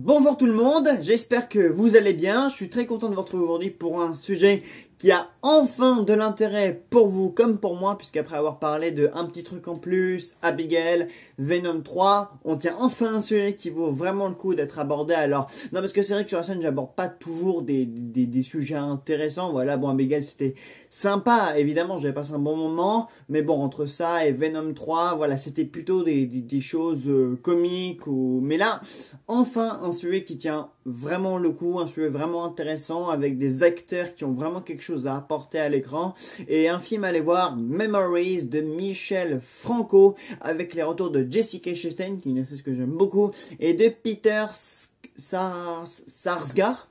Bonjour tout le monde, j'espère que vous allez bien. Je suis très content de vous retrouver aujourd'hui pour un sujet qui a enfin de l'intérêt pour vous comme pour moi, puisqu'après avoir parlé de un petit truc en plus, Abigail, Venom 3, on tient enfin un sujet qui vaut vraiment le coup d'être abordé. Alors, non, parce que c'est vrai que sur la chaîne, j'aborde pas toujours des sujets intéressants. Voilà, bon, Abigail, c'était sympa, évidemment, j'avais passé un bon moment, mais bon, entre ça et Venom 3, voilà, c'était plutôt des choses comiques, mais là, enfin, un sujet qui tient vraiment le coup, un sujet vraiment intéressant, avec des acteurs qui ont vraiment quelque chose à apporter à l'écran, et un film à aller voir, Memories de Michel Franco, avec les retours de Jessica Chastain, qui est une actrice que j'aime beaucoup, et de Peter Sarsgaard.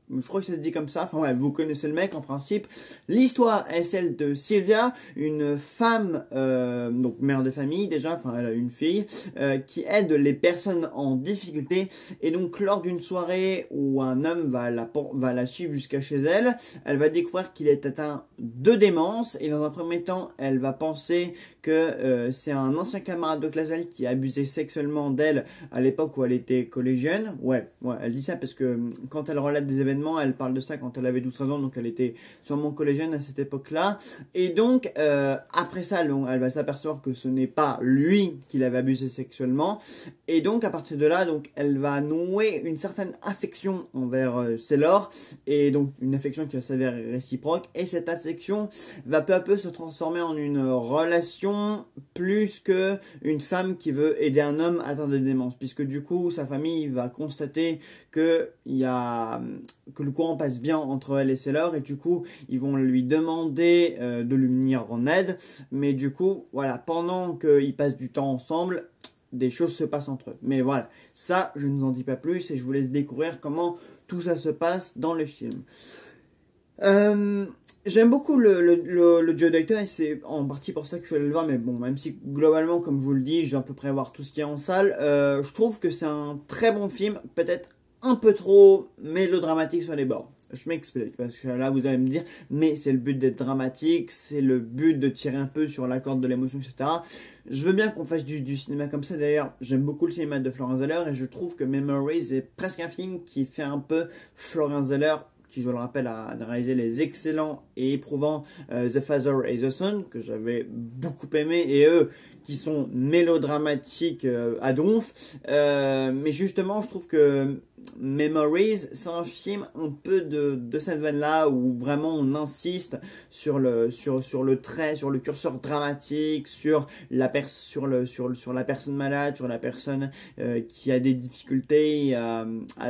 Je crois que ça se dit comme ça, enfin ouais, vous connaissez le mec en principe. L'histoire est celle de Sylvia, une femme, donc mère de famille déjà, enfin elle a une fille, qui aide les personnes en difficulté. Et donc lors d'une soirée où un homme va la suivre jusqu'à chez elle, elle va découvrir qu'il est atteint de démence. Et dans un premier temps, elle va penser que c'est un ancien camarade de classe qui a abusé sexuellement d'elle à l'époque où elle était collégienne. Ouais, elle dit ça parce que quand elle relate des événements, elle parle de ça quand elle avait 12-13 ans, donc elle était sûrement collégienne à cette époque-là. Et donc, après ça, elle va s'apercevoir que ce n'est pas lui qui l'avait abusé sexuellement. Et donc, à partir de là, donc, elle va nouer une certaine affection envers Sailor. Et donc, une affection qui va s'avérer réciproque. Et cette affection va peu à peu se transformer en une relation plus que une femme qui veut aider un homme atteint de démence. Puisque du coup, sa famille va constater que le courant passe bien entre elle et Sailor, et du coup ils vont lui demander de lui venir en aide, mais du coup voilà, pendant qu'ils passent du temps ensemble, des choses se passent entre eux. Mais voilà, ça je ne vous en dis pas plus et je vous laisse découvrir comment tout ça se passe dans le film. J'aime beaucoup le duo d'acteurs et c'est en partie pour ça que je suis allé le voir, mais bon, même si globalement, comme je vous le dis, je vais à peu près voir tout ce qu'il y a en salle, je trouve que c'est un très bon film, peut-être un peu trop mélodramatique sur les bords. Je m'explique, parce que là vous allez me dire, mais c'est le but d'être dramatique, c'est le but de tirer un peu sur la corde de l'émotion, etc. Je veux bien qu'on fasse du cinéma comme ça, d'ailleurs, j'aime beaucoup le cinéma de Florian Zeller, et je trouve que Memories est presque un film qui fait un peu Florian Zeller, qui, je le rappelle, a réalisé les excellents et éprouvants The Father et The Son, que j'avais beaucoup aimé, et eux, qui sont mélodramatiques à donf. Mais justement, je trouve que Memories, c'est un film un peu de cette veine-là, où vraiment on insiste sur le trait, sur le curseur dramatique, sur la personne malade, sur la personne qui a des difficultés à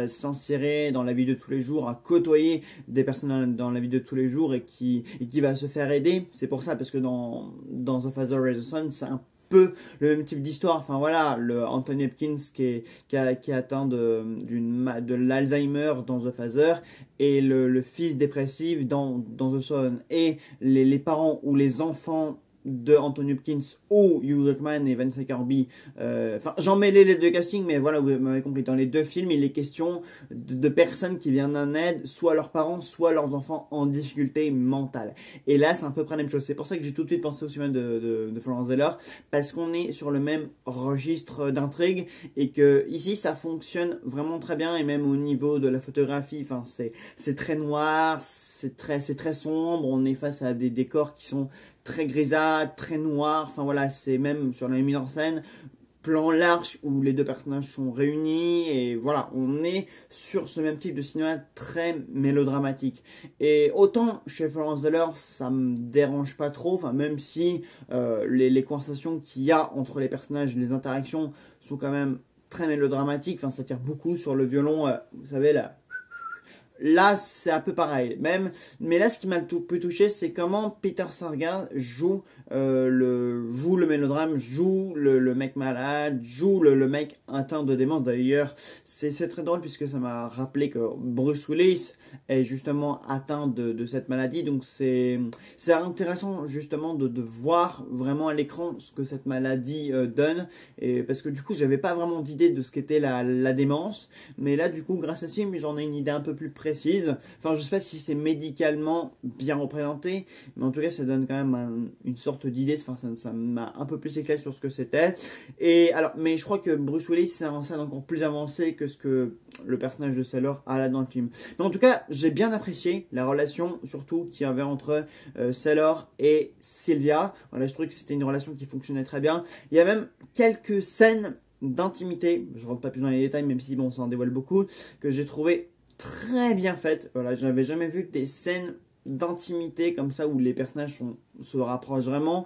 s'insérer dans la vie de tous les jours, à côtoyer des personnes dans la vie de tous les jours, et qui va se faire aider. C'est pour ça, parce que dans The Father and the Son, c'est un peu le même type d'histoire. Enfin voilà, le Anthony Hopkins qui est atteint de l'Alzheimer dans The Father, et le fils dépressif dans The Son, et les parents ou les enfants de Anthony Hopkins ou Hugh Jackman et Vanessa Kirby. Enfin, j'en mêlais les deux castings, mais voilà, vous m'avez compris. Dans les deux films, il est question de personnes qui viennent en aide, soit leurs parents, soit leurs enfants en difficulté mentale. Et là, c'est à peu près la même chose. C'est pour ça que j'ai tout de suite pensé au cinéma de Florian Zeller, parce qu'on est sur le même registre d'intrigue, et que ici, ça fonctionne vraiment très bien, et même au niveau de la photographie, enfin, c'est très noir, c'est très sombre, on est face à des décors qui sont très grisâtre, très noir, enfin voilà, c'est même sur la mise en scène, plan large où les deux personnages sont réunis, et voilà, on est sur ce même type de cinéma très mélodramatique. Et autant chez Florian Zeller, ça me dérange pas trop, enfin même si les conversations qu'il y a entre les personnages, les interactions sont quand même très mélodramatiques, enfin ça tire beaucoup sur le violon, vous savez là, c'est un peu pareil. Mais là, ce qui m'a peu touché, c'est comment Peter Sarsgaard joue le mélodrame, joue le mec malade, joue le mec atteint de démence. D'ailleurs, c'est très drôle, puisque ça m'a rappelé que Bruce Willis est justement atteint de cette maladie. Donc c'est intéressant justement de voir vraiment à l'écran ce que cette maladie donne. Et parce que du coup, j'avais pas vraiment d'idée de ce qu'était la démence. Mais là, du coup, grâce à ce film, j'en ai une idée un peu plus précise précise. Enfin, je sais pas si c'est médicalement bien représenté, mais en tout cas, ça donne quand même une sorte d'idée. Enfin, ça m'a un peu plus éclairé sur ce que c'était. Et alors, mais je crois que Bruce Willis, c'est en scène encore plus avancée que ce que le personnage de Sailor a là dans le film. Mais en tout cas, j'ai bien apprécié la relation, surtout qu'il y avait entre Sailor et Sylvia. Voilà, je trouvais que c'était une relation qui fonctionnait très bien. Il y a même quelques scènes d'intimité, je rentre pas plus dans les détails, même si bon, ça en dévoile beaucoup, que j'ai trouvé très bien faites. Voilà, je n'avais jamais vu des scènes d'intimité comme ça où les personnages se rapprochent vraiment.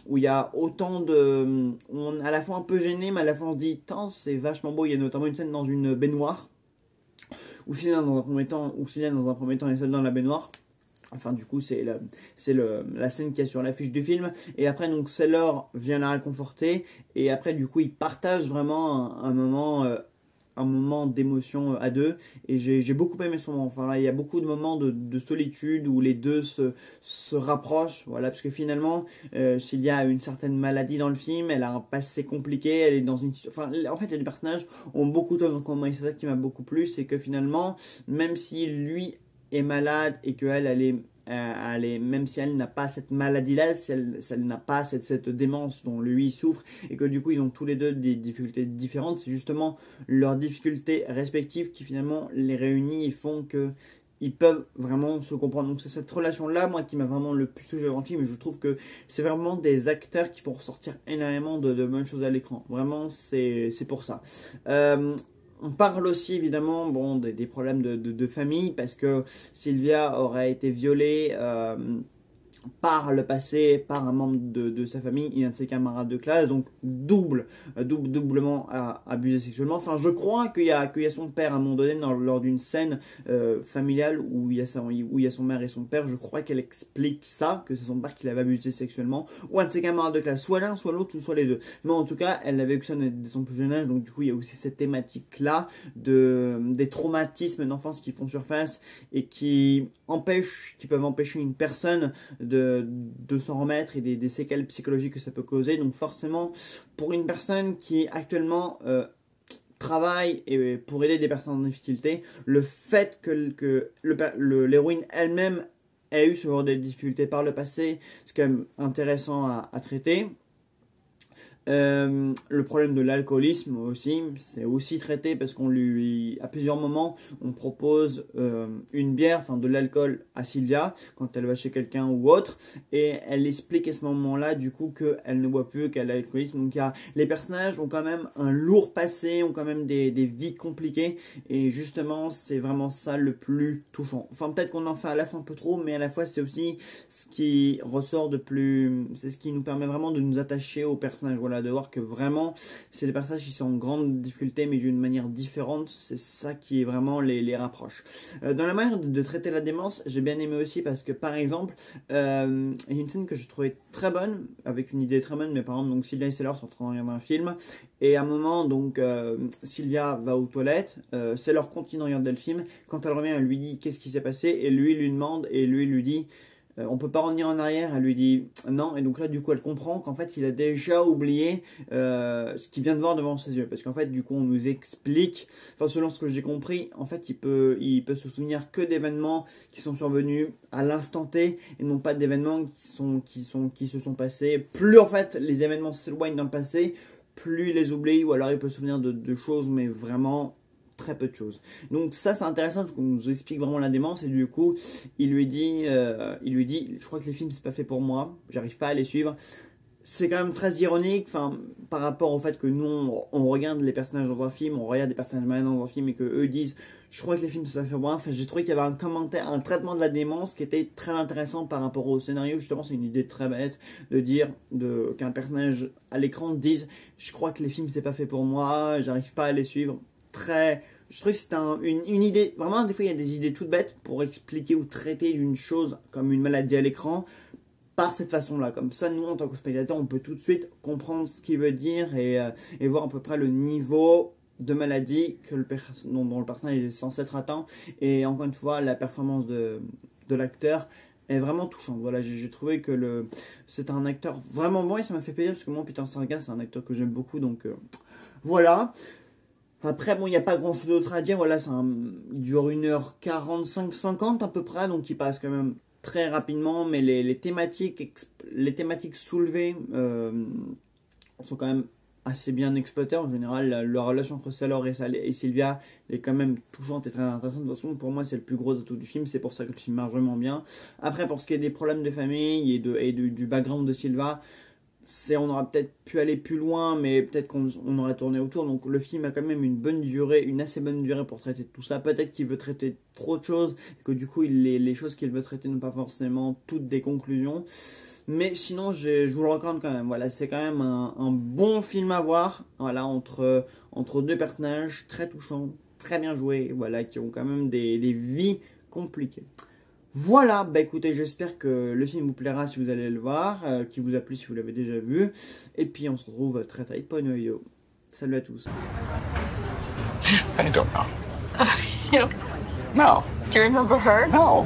Où il y a autant de... On est à la fois un peu gêné, mais à la fois on se dit, tant c'est vachement beau. Il y a notamment une scène dans une baignoire, où Sylvia dans un premier temps est seule dans la baignoire. Enfin, du coup, c'est la scène qui est sur l'affiche du film. Et après, donc, Sailor vient la réconforter. Et après, du coup, ils partagent vraiment un moment d'émotion à deux. Et j'ai beaucoup aimé ce moment. Enfin, là, il y a beaucoup de moments de solitude où les deux se rapprochent. Voilà, parce que finalement, s'il y a une certaine maladie dans le film, elle a un passé compliqué. Elle est dans une... Enfin, en fait, les deux personnages ont beaucoup de choses en commun. Et c'est ça qui m'a beaucoup plu. C'est que finalement, même si lui est malade et qu'elle elle est, même si elle n'a pas cette maladie-là, si elle n'a pas cette démence dont lui souffre, et que du coup ils ont tous les deux des difficultés différentes, c'est justement leurs difficultés respectives qui finalement les réunissent et font que ils peuvent vraiment se comprendre. Donc c'est cette relation-là, moi, qui m'a vraiment le plus touché dans le film, et je trouve que c'est vraiment des acteurs qui font ressortir énormément de bonnes choses à l'écran. Vraiment, c'est pour ça. On parle aussi évidemment bon, des problèmes de famille, parce que Sylvia aurait été violée par le passé, par un membre de sa famille et un de ses camarades de classe, donc doublement abusé sexuellement. Enfin, je crois qu'il y a son père à un moment donné lors d'une scène familiale où il y a son mère et son père. Je crois qu'elle explique ça, que c'est son père qui l'avait abusé sexuellement, ou un de ses camarades de classe, soit l'un, soit l'autre, ou soit les deux. Mais en tout cas, elle l'avait vécu ça dès son plus jeune âge, donc du coup, il y a aussi cette thématique-là des traumatismes d'enfance qui font surface et qui peuvent empêcher une personne de s'en remettre, et des séquelles psychologiques que ça peut causer. Donc forcément, pour une personne qui actuellement travaille et pour aider des personnes en difficulté, le fait que l'héroïne elle-même ait eu ce genre de difficultés par le passé, c'est quand même intéressant à traiter. Le problème de l'alcoolisme aussi, c'est aussi traité, parce à plusieurs moments, on propose une bière, enfin de l'alcool à Sylvia quand elle va chez quelqu'un ou autre, et elle explique à ce moment-là du coup qu'elle ne boit plus, qu'elle a l'alcoolisme. Donc les personnages ont quand même un lourd passé, ont quand même des vies compliquées, et justement c'est vraiment ça le plus touchant. Enfin, peut-être qu'on en fait à la fois un peu trop, mais à la fois c'est aussi ce qui ressort c'est ce qui nous permet vraiment de nous attacher aux personnages. Voilà, de voir que vraiment c'est des personnages qui sont en grande difficulté mais d'une manière différente. C'est ça qui est vraiment les rapproche. Dans la manière de traiter la démence, j'ai bien aimé aussi, parce que par exemple il y a une scène que je trouvais très bonne, avec une idée très bonne. Mais par exemple, donc Sylvia et Sailor sont en train de regarder un film, et à un moment donc Sylvia va aux toilettes, Sailor continue de regarder le film. Quand elle revient, elle lui dit qu'est-ce qui s'est passé, et lui demande, et lui dit on peut pas revenir en arrière. Elle lui dit non, et donc là du coup elle comprend qu'en fait il a déjà oublié ce qu'il vient de voir devant ses yeux, parce qu'en fait du coup on nous explique, enfin selon ce que j'ai compris, en fait il peut se souvenir que d'événements qui sont survenus à l'instant T, et non pas d'événements qui se sont passés. Plus en fait les événements s'éloignent dans le passé, plus il les oublie, ou alors il peut se souvenir de choses, mais vraiment très peu de choses. Donc ça c'est intéressant, parce qu'on nous explique vraiment la démence, et du coup il lui dit je crois que les films c'est pas fait pour moi, j'arrive pas à les suivre. C'est quand même très ironique, enfin, par rapport au fait que nous on regarde les personnages dans un film, on regarde des personnages malades dans un film, et que eux disent je crois que les films ça fait pour moi. Enfin, j'ai trouvé qu'il y avait un commentaire, un traitement de la démence qui était très intéressant par rapport au scénario. Justement, c'est une idée très bête de dire qu'un personnage à l'écran dise je crois que les films c'est pas fait pour moi, j'arrive pas à les suivre. Je trouve que c'est une idée, vraiment des fois il y a des idées toutes bêtes pour expliquer ou traiter d'une chose comme une maladie à l'écran par cette façon-là. Comme ça, nous en tant que spectateur, on peut tout de suite comprendre ce qu'il veut dire, et voir à peu près le niveau de maladie dont le personnage est censé être atteint. Et encore une fois, la performance de l'acteur est vraiment touchante. Voilà, j'ai trouvé que c'est un acteur vraiment bon, et ça m'a fait plaisir, parce que moi Peter Sarsgaard c'est un acteur que j'aime beaucoup, donc voilà. Après, bon, il n'y a pas grand chose d'autre à dire. Voilà, il dure 1h45-50 à peu près, donc il passe quand même très rapidement. Mais les thématiques soulevées sont quand même assez bien exploitées. En général, la relation entre Sailor et Sylvia est quand même touchante et très intéressante. De toute façon, pour moi, c'est le plus gros atout du film. C'est pour ça que le film marche vraiment bien. Après, pour ce qui est des problèmes de famille du background de Sylvia, on aurait peut-être pu aller plus loin, mais peut-être qu'on aurait tourné autour. Donc le film a quand même une assez bonne durée pour traiter de tout ça. Peut-être qu'il veut traiter trop de choses, et que du coup les choses qu'il veut traiter n'ont pas forcément toutes des conclusions. Mais sinon, je vous le recommande quand même. Voilà, c'est quand même un bon film à voir. Voilà, entre deux personnages très touchants, très bien joués, voilà, qui ont quand même des vies compliquées. Voilà, bah écoutez, j'espère que le film vous plaira si vous allez le voir, qu'il vous a plu si vous l'avez déjà vu. Et puis on se retrouve très très vite pour une vidéo. Salut à tous. I don't know. You don't... No. Do you remember her? No.